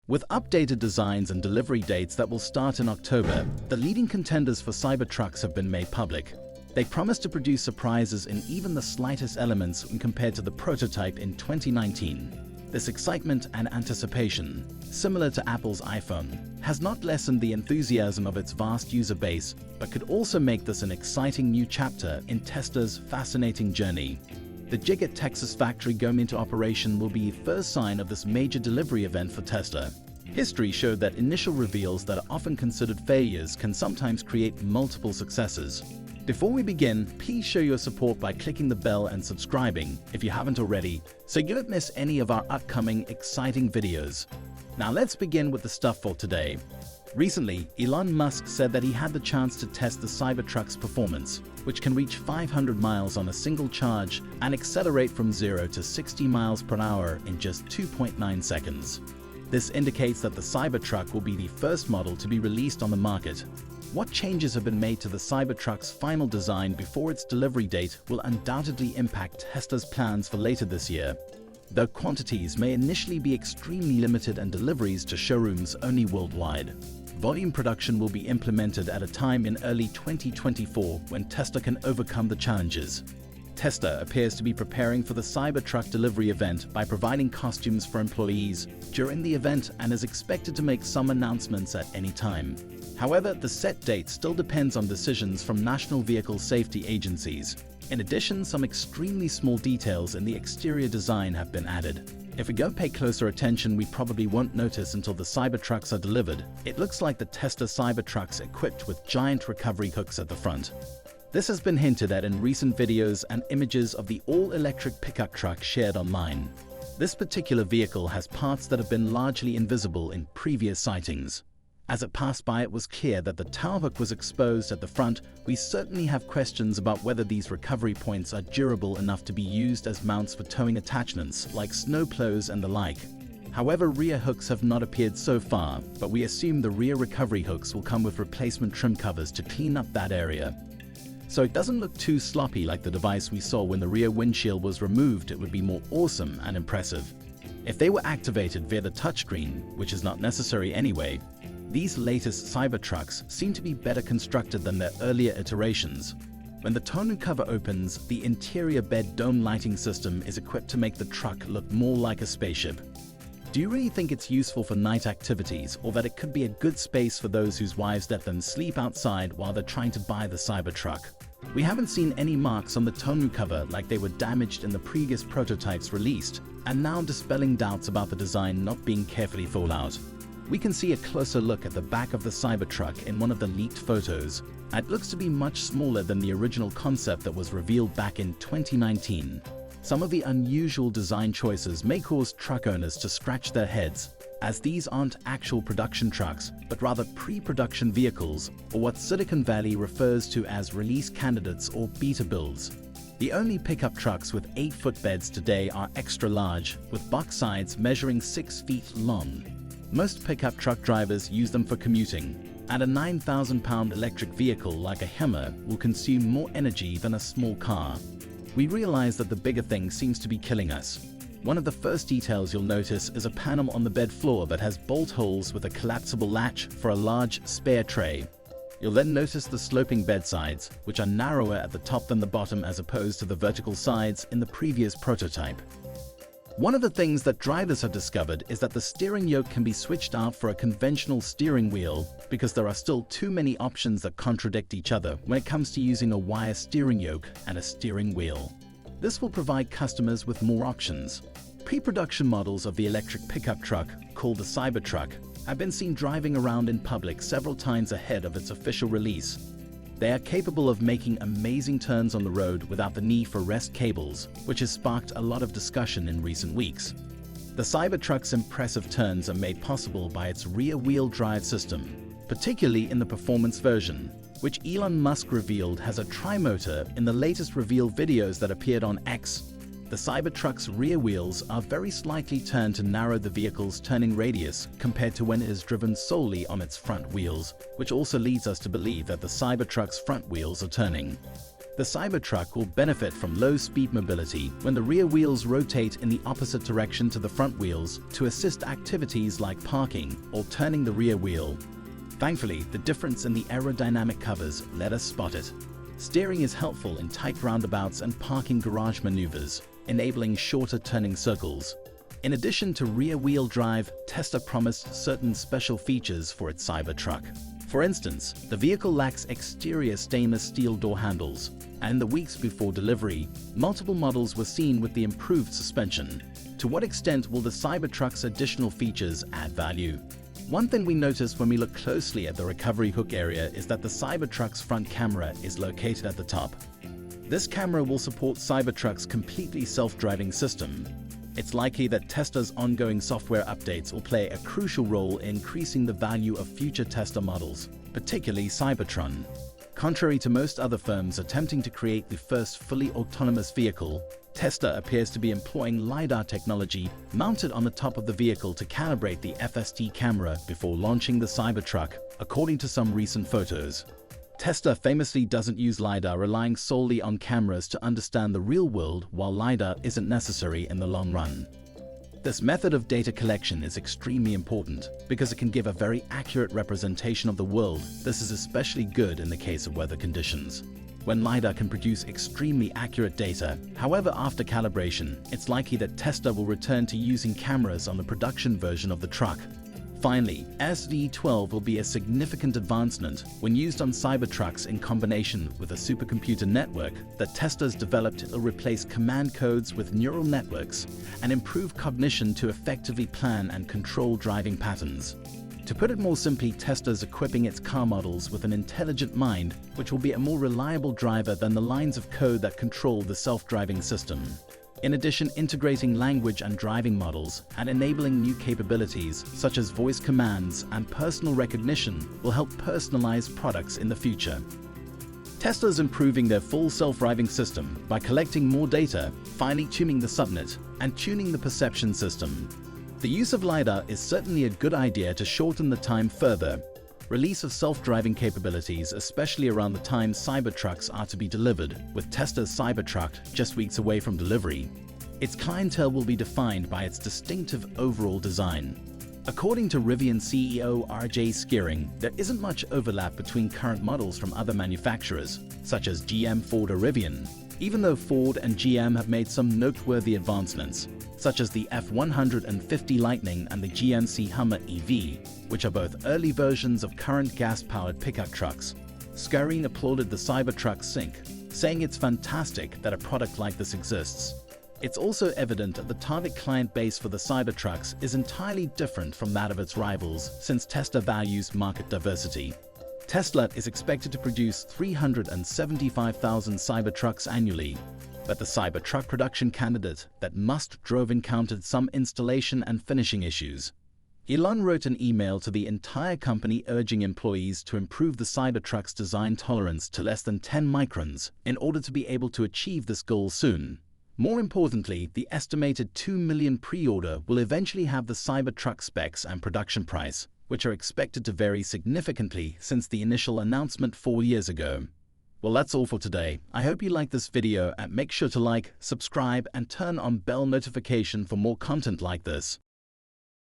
With updated designs and delivery dates that will start in October, the leading contenders for Cybertrucks have been made public. They promise to produce surprises in even the slightest elements when compared to the prototype in 2019. This excitement and anticipation, similar to Apple's iPhone, has not lessened the enthusiasm of its vast user base, but could also make this an exciting new chapter in Tesla's fascinating journey. The Jig at Texas factory going into operation will be the first sign of this major delivery event for Tesla. History showed that initial reveals that are often considered failures can sometimes create multiple successes. Before we begin, please show your support by clicking the bell and subscribing if you haven't already, so you don't miss any of our upcoming exciting videos. Now let's begin with the stuff for today. Recently, Elon Musk said that he had the chance to test the Cybertruck's performance, which can reach 500 miles on a single charge and accelerate from 0 to 60 miles per hour in just 2.9 seconds. This indicates that the Cybertruck will be the first model to be released on the market. What changes have been made to the Cybertruck's final design before its delivery date will undoubtedly impact Tesla's plans for later this year. Though quantities may initially be extremely limited and deliveries to showrooms only worldwide. Volume production will be implemented at a time in early 2024 when Tesla can overcome the challenges. Tesla appears to be preparing for the Cybertruck delivery event by providing costumes for employees during the event and is expected to make some announcements at any time. However, the set date still depends on decisions from national vehicle safety agencies. In addition, some extremely small details in the exterior design have been added. If we don't pay closer attention, we probably won't notice until the Cybertrucks are delivered. It looks like the Tesla Cybertrucks equipped with giant recovery hooks at the front. This has been hinted at in recent videos and images of the all-electric pickup truck shared online. This particular vehicle has parts that have been largely invisible in previous sightings. As it passed by, it was clear that the tow hook was exposed at the front. We certainly have questions about whether these recovery points are durable enough to be used as mounts for towing attachments like snow plows and the like. However, rear hooks have not appeared so far, but we assume the rear recovery hooks will come with replacement trim covers to clean up that area. So it doesn't look too sloppy like the device we saw when the rear windshield was removed. It would be more awesome and impressive if they were activated via the touchscreen, which is not necessary anyway. These latest Cybertrucks seem to be better constructed than their earlier iterations. When the tonneau cover opens, the interior bed dome lighting system is equipped to make the truck look more like a spaceship. Do you really think it's useful for night activities, or that it could be a good space for those whose wives let them sleep outside while they're trying to buy the Cybertruck? We haven't seen any marks on the tonneau cover like they were damaged in the previous prototypes released, and now dispelling doubts about the design not being carefully thought out. We can see a closer look at the back of the Cybertruck in one of the leaked photos. It looks to be much smaller than the original concept that was revealed back in 2019. Some of the unusual design choices may cause truck owners to scratch their heads, as these aren't actual production trucks, but rather pre-production vehicles, or what Silicon Valley refers to as release candidates or beta builds. The only pickup trucks with 8-foot beds today are extra large, with box sides measuring 6 feet long. Most pickup truck drivers use them for commuting, and a 9,000-pound electric vehicle like a Hummer will consume more energy than a small car. We realize that the bigger thing seems to be killing us. One of the first details you'll notice is a panel on the bed floor that has bolt holes with a collapsible latch for a large spare tray. You'll then notice the sloping bed sides, which are narrower at the top than the bottom as opposed to the vertical sides in the previous prototype. One of the things that drivers have discovered is that the steering yoke can be switched out for a conventional steering wheel because there are still too many options that contradict each other when it comes to using a wire steering yoke and a steering wheel. This will provide customers with more options. Pre-production models of the electric pickup truck, called the Cybertruck, have been seen driving around in public several times ahead of its official release. They are capable of making amazing turns on the road without the need for rest cables, which has sparked a lot of discussion in recent weeks. The Cybertruck's impressive turns are made possible by its rear-wheel drive system, particularly in the performance version, which Elon Musk revealed has a tri-motor in the latest reveal videos that appeared on X. The Cybertruck's rear wheels are very slightly turned to narrow the vehicle's turning radius compared to when it is driven solely on its front wheels, which also leads us to believe that the Cybertruck's front wheels are turning. The Cybertruck will benefit from low-speed mobility when the rear wheels rotate in the opposite direction to the front wheels to assist activities like parking or turning the rear wheel. Thankfully, the difference in the aerodynamic covers let us spot it. Steering is helpful in tight roundabouts and parking garage maneuvers, enabling shorter turning circles. In addition to rear-wheel drive, Tesla promised certain special features for its Cybertruck. For instance, the vehicle lacks exterior stainless steel door handles, and in the weeks before delivery, multiple models were seen with the improved suspension. To what extent will the Cybertruck's additional features add value? One thing we noticed when we look closely at the recovery hook area is that the Cybertruck's front camera is located at the top. This camera will support Cybertruck's completely self-driving system. It's likely that Tesla's ongoing software updates will play a crucial role in increasing the value of future Tesla models, particularly Cybertron. Contrary to most other firms attempting to create the first fully autonomous vehicle, Tesla appears to be employing LiDAR technology mounted on the top of the vehicle to calibrate the FSD camera before launching the Cybertruck, according to some recent photos. Tesla famously doesn't use LiDAR, relying solely on cameras to understand the real world, while LiDAR isn't necessary in the long run. This method of data collection is extremely important because it can give a very accurate representation of the world. This is especially good in the case of weather conditions. When LiDAR can produce extremely accurate data, however, after calibration, it's likely that Tesla will return to using cameras on the production version of the truck. Finally, SD12 will be a significant advancement when used on Cybertrucks in combination with a supercomputer network that Tesla's developed. It'll replace command codes with neural networks and improve cognition to effectively plan and control driving patterns. To put it more simply, Tesla's equipping its car models with an intelligent mind, which will be a more reliable driver than the lines of code that control the self-driving system. In addition, integrating language and driving models and enabling new capabilities such as voice commands and personal recognition will help personalize products in the future. Tesla's improving their full self-driving system by collecting more data, finely tuning the subnet, and tuning the perception system. The use of LiDAR is certainly a good idea to shorten the time further. Release of self-driving capabilities, especially around the time Cybertrucks are to be delivered, with Tesla's Cybertruck just weeks away from delivery. Its clientele will be defined by its distinctive overall design. According to Rivian CEO RJ Scaring, there isn't much overlap between current models from other manufacturers, such as GM, Ford, or Rivian, even though Ford and GM have made some noteworthy advancements, such as the F-150 Lightning and the GMC Hummer EV, which are both early versions of current gas-powered pickup trucks. Scaring applauded the Cybertruck sync, saying it's fantastic that a product like this exists. It's also evident that the target client base for the Cybertrucks is entirely different from that of its rivals, since Tesla values market diversity. Tesla is expected to produce 375,000 Cybertrucks annually, but the Cybertruck production candidate that Musk drove encountered some installation and finishing issues. Elon wrote an email to the entire company urging employees to improve the Cybertruck's design tolerance to less than 10 microns in order to be able to achieve this goal soon. More importantly, the estimated 2 million pre-order will eventually have the Cybertruck specs and production price, which are expected to vary significantly since the initial announcement 4 years ago. Well, that's all for today. I hope you liked this video and make sure to like, subscribe, and turn on bell notification for more content like this.